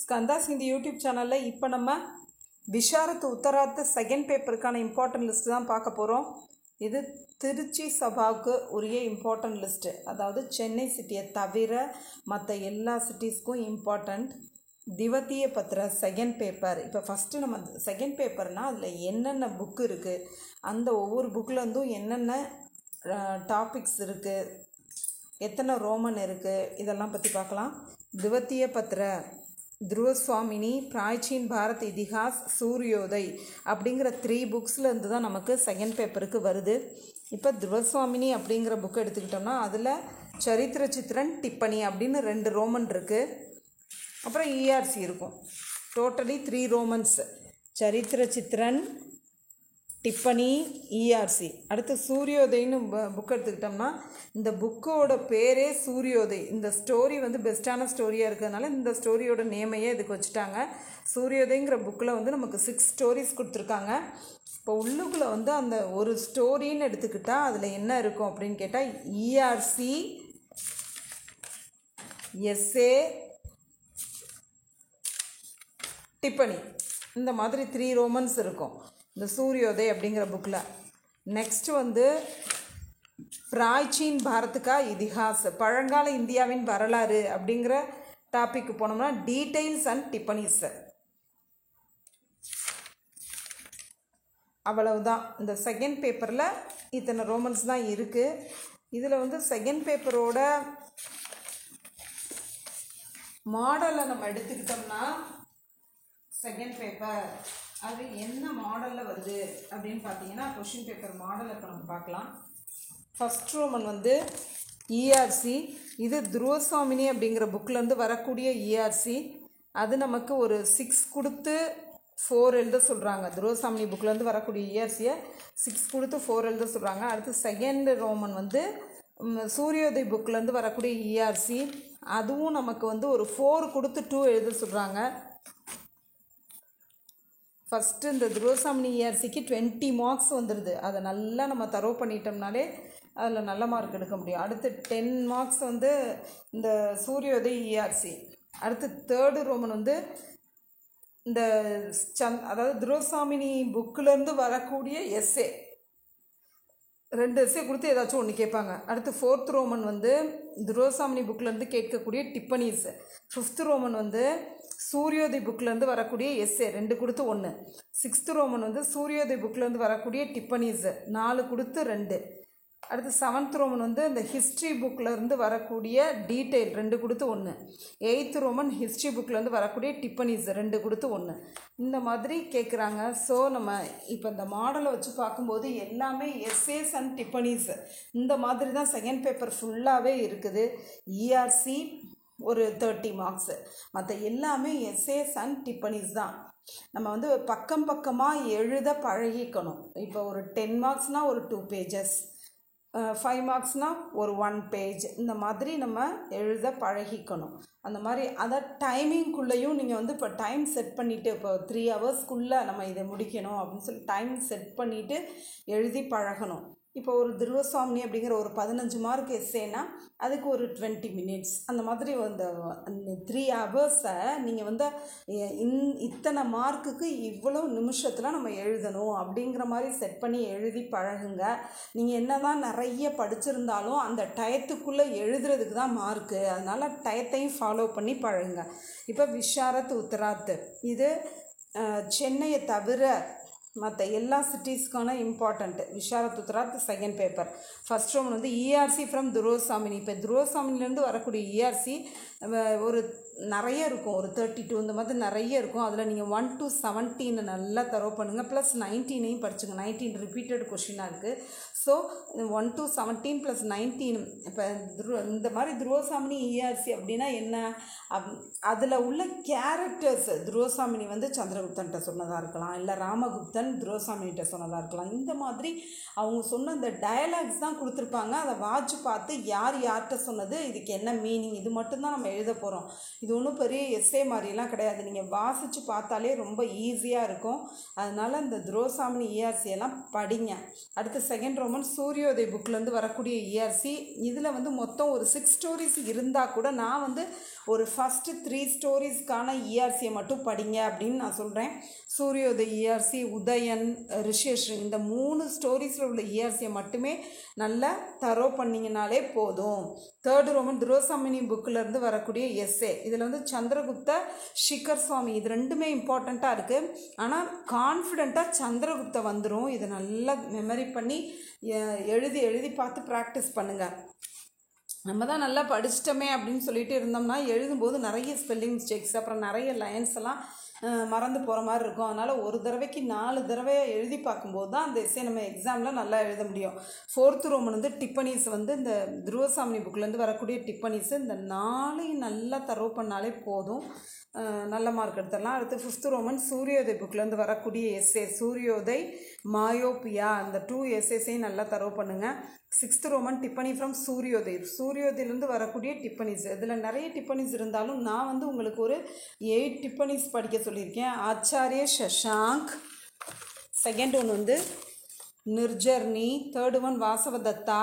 ஸ்கந்தாஸ் இந்த யூடியூப் சேனலில் இப்போ நம்ம விஷாரத் உத்தராத் செகண்ட் பேப்பருக்கான இம்பார்ட்டன்ட் லிஸ்ட்டு தான் பார்க்க போகிறோம். இது திருச்சி சபாவுக்கு உரிய இம்பார்ட்டன்ட் லிஸ்ட்டு, அதாவது சென்னை சிட்டியை தவிர மற்ற எல்லா சிட்டிஸ்க்கும் இம்பார்ட்டண்ட். திவத்திய பத்திர செகண்ட் பேப்பர். இப்போ ஃபஸ்ட்டு நம்ம செகண்ட் பேப்பர்னால் அதில் என்னென்ன புக்கு இருக்குது, அந்த ஒவ்வொரு புக்கிலேருந்தும் என்னென்ன டாபிக்ஸ் இருக்குது, எத்தனை ரோமன் இருக்குது, இதெல்லாம் பற்றி பார்க்கலாம். திவத்திய பத்திர, துருவஸ்வாமினி, பிராச்சீன் பாரத் இதிகாஸ், சூரியோதய் அப்படிங்கிற 3 புக்ஸில் இருந்து தான் நமக்கு செகண்ட் பேப்பருக்கு வருது. இப்போ துருவஸ்வாமினி அப்படிங்கிற புக்கை எடுத்துக்கிட்டோம்னா அதில் சரித்திர சித்திரன், டிப்பணி அப்படின்னு 2 ரோமன் இருக்குது. அப்புறம் இஆர்சி இருக்கும். டோட்டலி 3 ரோமன்ஸ்: சரித்திர சித்திரன், டிப்பணி, இஆர்சி. அடுத்து சூரியோதய்னு புக் எடுத்துக்கிட்டோம்னா இந்த புக்கோட பேரே சூரியோதய். இந்த ஸ்டோரி பெஸ்ட்டான ஸ்டோரியாக இருக்கிறதுனால இந்த ஸ்டோரியோட நேமையே இதுக்கு வச்சுட்டாங்க. சூரியோதய்ங்கிற புக்கில் நமக்கு 6 ஸ்டோரிஸ் கொடுத்துருக்காங்க. இப்போ உள்ளுக்குள்ளே அந்த ஒரு ஸ்டோரின்னு எடுத்துக்கிட்டால் அதில் என்ன இருக்கும் அப்படின்னு கேட்டால் இஆர்சி, எஸ்ஏ, டிப்பணி, இந்த மாதிரி 3 ரோமன்ஸ் இருக்கும் இந்த சூரியோதய் அப்படிங்கிற புக்கில். நெக்ஸ்ட்டு பிராச்சீன் பாரத்துக்கா இதிகாஸ், பழங்கால இந்தியாவின் வரலாறு அப்படிங்கிற டாபிக் போனோம்னா டீட்டெயில்ஸ் அண்ட் டிப்பனிஸ். அவ்வளவுதான். இந்த செகண்ட் பேப்பரில் இத்தனை ரோமன்ஸ் தான் இருக்குது. இதில் செகண்ட் பேப்பரோட மாடலை நம்ம எடுத்துக்கிட்டோம்னா செகண்ட் பேப்பர் அது என்ன மாடலில் வருது அப்படின்னு பார்த்தீங்கன்னா கொஷின் பேப்பர் மாடலை இப்போ நம்ம பார்க்கலாம். First Roman ERC. இது துருவஸ்வாமினி அப்படிங்கிற புக்கிலேருந்து வரக்கூடிய இஆர்சி. அது நமக்கு ஒரு 6 கொடுத்து 4 எழுத சொல்கிறாங்க. துருவஸ்வாமினி புக்கிலேருந்து வரக்கூடிய இஆர்சியை 6 கொடுத்து 4 எழுத சொல்கிறாங்க. அடுத்து செகண்ட் ரோமன் சூரியோதய் புக்கிலேருந்து வரக்கூடிய இஆர்சி. அதுவும் நமக்கு ஒரு 4 கொடுத்து 2 எழுத சொல்கிறாங்க. ஃபஸ்ட்டு இந்த துருவஸ்வாமினி இஆர்சிக்கு 20 மார்க்ஸ் வந்துடுது. அதை நல்லா நம்ம தரவு பண்ணிட்டோம்னாலே அதில் நல்ல மார்க் எடுக்க முடியும். அடுத்து 10 மார்க்ஸ் இந்த சூரியோதய் இஆர்சி. அடுத்து தேர்டு ரோமன் இந்த அதாவது துருவஸ்வாமினி புக்கிலேருந்து வரக்கூடிய எஸ்ஏ, 2 எஸ்ஏ கொடுத்து ஏதாச்சும் ஒன்று கேட்பாங்க. அடுத்து 4th ரோமன் துருவஸ்வாமினி புக்கிலேருந்து கேட்கக்கூடிய டிப்பனீஸ். 5th ரோமன் சூரியோதய் புக்கிலேருந்து வரக்கூடிய எஸ்ஏ, 2 கொடுத்து 1. 6th ரோமன் சூரியோதய் புக்கிலேருந்து வரக்கூடிய டிப்பனீஸ், 4 கொடுத்து 2. அடுத்து 7th ரோமன் இந்த ஹிஸ்ட்ரி புக்கிலேருந்து வரக்கூடிய டீட்டெயில், 2 கொடுத்து 1. 8th ரோமன் ஹிஸ்ட்ரி புக்கிலேருந்து வரக்கூடிய டிப்பனீஸ், 2 கொடுத்து 1. இந்த மாதிரி கேட்குறாங்க. ஸோ நம்ம இப்போ இந்த மாடலை வச்சு பார்க்கும்போது எல்லாமே எஸ்ஏஸ் அண்ட் டிப்பனீஸ் இந்த மாதிரி தான் செகண்ட் பேப்பர் ஃபுல்லாகவே இருக்குது. இஆர்சி ஒரு 30 மார்க்ஸு, மற்ற எல்லாமே எஸ்ஏஸ் அண்ட் டிப்பனீஸ் தான். நம்ம பக்கம் பக்கமாக எழுத பழகிக்கணும். இப்போ ஒரு 10 மார்க்ஸ்னால் ஒரு 2 பேஜஸ், 5 மார்க்ஸ்னால் ஒரு 1 பேஜ், இந்த மாதிரி நம்ம எழுத பழகிக்கணும். அந்த மாதிரி அதை டைமிங்குள்ளேயும் நீங்கள் இப்போ டைம் செட் பண்ணிவிட்டு இப்போ 3 ஹவர்ஸ்க்குள்ளே நம்ம இதை முடிக்கணும் அப்படின்னு சொல்லி டைம் செட் பண்ணிவிட்டு எழுதி பழகணும். இப்போ ஒரு துருவஸ்வாமினி அப்படிங்கிற ஒரு 15 மார்க் எஸ்ஏனா அதுக்கு ஒரு 20 மினிட்ஸ், அந்த மாதிரி 3 ஹவர்ஸை நீங்கள் இத்தனை மார்க்குக்கு இவ்வளோ நிமிஷத்தில் நம்ம எழுதணும் அப்படிங்கிற மாதிரி செட் பண்ணி எழுதி பழகுங்க. நீங்கள் என்ன தான் நிறைய படிச்சிருந்தாலும் அந்த டயத்துக்குள்ளே எழுதுறதுக்கு தான் மார்க்கு, அதனால் டயத்தையும் ஃபாலோ பண்ணி பழகுங்க. இப்போ விஷாரத் உத்தராத் இது சென்னையை தவிர மற்ற எல்லா சிட்டிஸ்க்கான important. Visharad Uttarardh second paper. First Roman இஆர்சி ஃப்ரம் துருவஸ்வாமினி. இப்போ துருவஸ்வாமினிலேருந்து வரக்கூடிய இஆர்சி ஒரு நிறைய இருக்கும், ஒரு 32 இந்த மாதிரி நிறைய இருக்கும். அதில் நீங்கள் 1 to 17 நல்லா தரவு பண்ணுங்கள். ப்ளஸ் 19ஐயும் படிச்சுங்க. 19 ரிப்பீட்டட் கொஷினாக இருக்குது. So 1 to 17 + 19. இப்போ இந்த மாதிரி துருவஸ்வாமினி இஆர்சி அப்படின்னா என்ன, அதில் உள்ள கேரக்டர்ஸ் துருவஸ்வாமினி சந்திரகுப்தன்கிட்ட சொன்னதாக இருக்கலாம், இல்லை ராமகுப்தன் துருவஸ்வாமிகிட்ட சொன்னதாக இருக்கலாம். இந்த மாதிரி அவங்க சொன்ன அந்த டயலாக்ஸ் தான் கொடுத்துருப்பாங்க. அதை வாட்ச் பார்த்து யார் யார்கிட்ட சொன்னது, இதுக்கு என்ன மீனிங், இது மட்டும்தான் நம்ம நம்ம எழுத போகிறோம். இது ஒன்றும் பெரிய எஸ்ஸே மாதிரிலாம் கிடையாது. நீங்கள் வாசித்து பார்த்தாலே ரொம்ப ஈஸியாக இருக்கும். அதனால் இந்த துரோசாமணி இஆர்சி எல்லாம் படிங்க. அடுத்து செகண்ட் ரோமன் சூரியோதய் புக்லேருந்து வரக்கூடிய இஆர்சி. இதில் வந்து மொத்தம் ஒரு 6 ஸ்டோரிஸ் இருந்தால் கூட நான் வந்து ஒரு ஃபஸ்ட்டு 3 ஸ்டோரிஸ்க்கான இஆர்சியை மட்டும் படிங்க அப்படின்னு நான் சொல்கிறேன். சூரியோதய் இஆர்சி, உதயன், ரிஷேஸ்வரி, இந்த 3 ஸ்டோரிஸில் உள்ள இஆர்சியை மட்டுமே நல்லா தரோ பண்ணிங்கனாலே போதும். தேர்டு ரோமன் துரோசாமணி புக்கிலேருந்து வரக்கூடிய எஸ்ஸே. இதில் வந்து சந்திரகுப்த ஷிகர் சுவாமி இது ரெண்டுமே இம்பார்ட்டண்ட்டாக இருக்குது. ஆனால் கான்ஃபிடெண்ட்டாக சந்திரகுப்த வந்துடும். இதை நல்லா மெமரி பண்ணி எழுதி எழுதி பார்த்து ப்ராக்டிஸ் பண்ணுங்கள். நம்ம தான் நல்லா படிச்சிட்டோமே அப்படின்னு சொல்லிட்டு இருந்தோம்னா எழுதும்போது நிறைய ஸ்பெல்லிங் மிஸ்டேக்ஸ், அப்புறம் நிறைய லைன்ஸ் எல்லாம் மறந்து போகிற மாதிரி இருக்கும். அதனால் ஒரு தடவைக்கு 4 தடவை எழுதி பார்க்கும்போது தான் அந்த எஸ்ஸே நம்ம எக்ஸாமில் நல்லா எழுத முடியும். ஃபோர்த்து ரோமன் வந்து டிப்பனீஸ் வந்து இந்த துருவசாமி புக்லேருந்து வரக்கூடிய டிப்பனீஸு இந்த 4ஐயும் நல்லா தரவு பண்ணாலே போதும், நல்ல மார்க் எடுத்துடலாம். அடுத்து ஃபிஃப்த்து ரோமன் சூரியோதய் புக்லேருந்து வரக்கூடிய எஸ்ஸே, சூரியோதய், மாயோபியா, இந்த 2 எஸ்ஸேஸையும் நல்லா தரவு பண்ணுங்கள். சிக்ஸ்த்து ரோமன் டிப்பனி ஃப்ரம் சூரியோதய், சூரியோதயிலேருந்து வரக்கூடிய டிப்பனிஸ். இதில் நிறைய டிப்பனிஸ் இருந்தாலும் நான் வந்து உங்களுக்கு ஒரு 8 டிப்பனிஸ் படிக்க சொல்லியிருக்கேன். ஆச்சாரிய சஷாங்க், செகண்ட் ஒன் வந்து Nirjharni, third one Vasavadatta,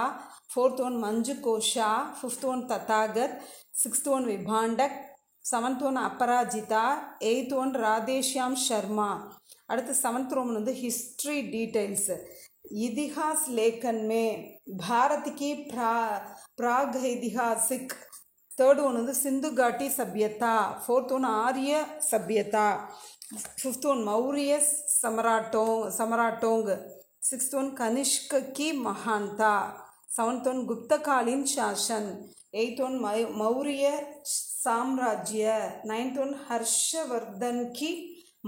fourth one Manju Ghosha, fifth one Tathagat, sixth one Vibhandak, seventh one Aparajita, eighth one Radheshyam Sharma. அடுத்து செவன்த் ரோமன் வந்து ஹிஸ்ட்ரி டீட்டெயில்ஸு. इतिहास लेखन में भारत की प्रागैतिहासिक, थर्ड वन வந்து सिंधु घाटी सभ्यता, फोर्थ वन आर्य सभ्यता, फिफ्थ वन मौर्य सम्राटों, सिक्स्थ वन कनिष्क की महानता, सेवंथ वन गुप्तकालीन शासन, एट्थ वन मौर्य साम्राज्य, नाइन्थ वन हर्षवर्धन की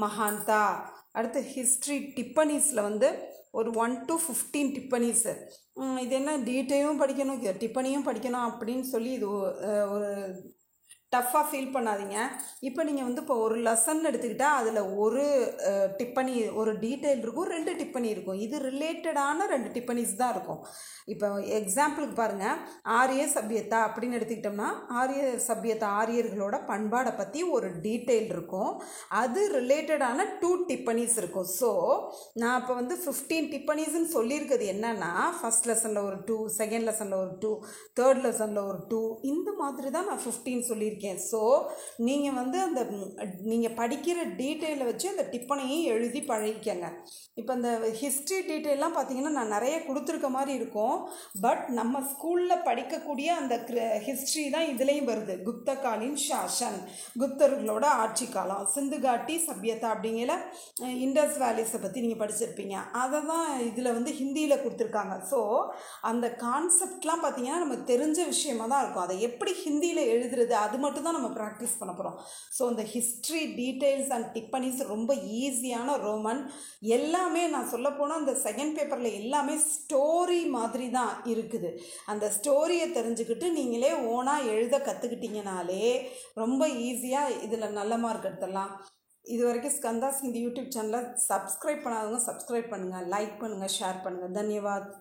महानता. அடுத்து ஹிஸ்ட்ரி டிப்பனீஸில் வந்து ஒரு 1 to 15 டிப்பனீஸு. இது என்ன டீட்டெயிலும் படிக்கணும், டிப்பனியும் படிக்கணும் அப்படின்னு சொல்லி இது ஒரு டஃப்பாக ஃபீல் பண்ணாதீங்க. இப்போ நீங்கள் வந்து இப்போ ஒரு லெசன் எடுத்துக்கிட்டால் அதில் ஒரு டிப்பனி, ஒரு டீட்டெயில் இருக்கும், 2 டிப்பனி இருக்கும். இது ரிலேட்டடான 2 டிப்பனிஸ் தான் இருக்கும். இப்போ எக்ஸாம்பிளுக்கு பாருங்கள், ஆரிய சபியத்தா அப்படின்னு எடுத்துக்கிட்டோம்னா ஆரிய சபியத்தா, ஆரியர்களோட பண்பாடை பற்றி ஒரு டீட்டெயில் இருக்கும். அது ரிலேட்டடான 2 டிப்பனிஸ் இருக்கும். ஸோ நான் இப்போ வந்து 15 டிப்பனிஸ்ன்னு சொல்லியிருக்கிறது என்னென்னா, ஃபஸ்ட் லெசனில் ஒரு 2, செகண்ட் லெசனில் ஒரு 2, தேர்ட் லெசனில் ஒரு 2, இந்த மாதிரி தான் நான் 15 சொல்லியிருக்கேன். ஸோ நீங்கள் வந்து அந்த நீங்கள் படிக்கிற டீட்டெயிலை வச்சு அந்த டிப்பனையும் எழுதி பழகிக்கங்க. இப்போ இந்த ஹிஸ்ட்ரி டீட்டெயிலாம் பார்த்தீங்கன்னா நான் நிறைய கொடுத்துருக்க மாதிரி இருக்கும். பட் நம்ம ஸ்கூலில் படிக்கக்கூடிய அந்த ஹிஸ்ட்ரி தான் இதுலேயும் வருது. குப்தகாலின் சாசன், குப்தர்களோட ஆட்சி காலம், சிந்து காட்டி சபியத்தா அப்படிங்கிற இண்டஸ் வேலிஸை பற்றி நீங்கள் படிச்சிருப்பீங்க. அதை தான் இதில் வந்து ஹிந்தியில் கொடுத்துருக்காங்க. ஸோ அந்த கான்செப்ட்லாம் பார்த்தீங்கன்னா நம்ம தெரிஞ்ச விஷயமாக தான் இருக்கும். அதை எப்படி ஹிந்தியில் எழுதுறது அது மட்டும் தான் நம்ம ப்ராக்டிஸ் பண்ண போகிறோம். ஸோ இந்த ஹிஸ்ட்ரி டீட்டெயில்ஸ் அண்ட் டிப்பனிஸ் ரொம்ப ஈஸியான ரோமன். எல்லாமே நான் சொல்லப்போனால் அந்த செகண்ட் பேப்பரில் எல்லாமே ஸ்டோரி மாதிரி தான் இருக்குது. அந்த ஸ்டோரியை தெரிஞ்சுக்கிட்டு நீங்களே ஓனாக எழுத கற்றுக்கிட்டிங்கனாலே ரொம்ப ஈஸியாக இதில் நல்ல மார்க் எடுத்துடலாம். இது வரைக்கும் ஸ்கந்தாஸ் ஹிந்தி யூடியூப் சேனலை சப்ஸ்கிரைப் பண்ணாதவங்க சப்ஸ்கிரைப் பண்ணுங்கள், லைக் பண்ணுங்கள், ஷேர் பண்ணுங்கள். தன்யவாத்.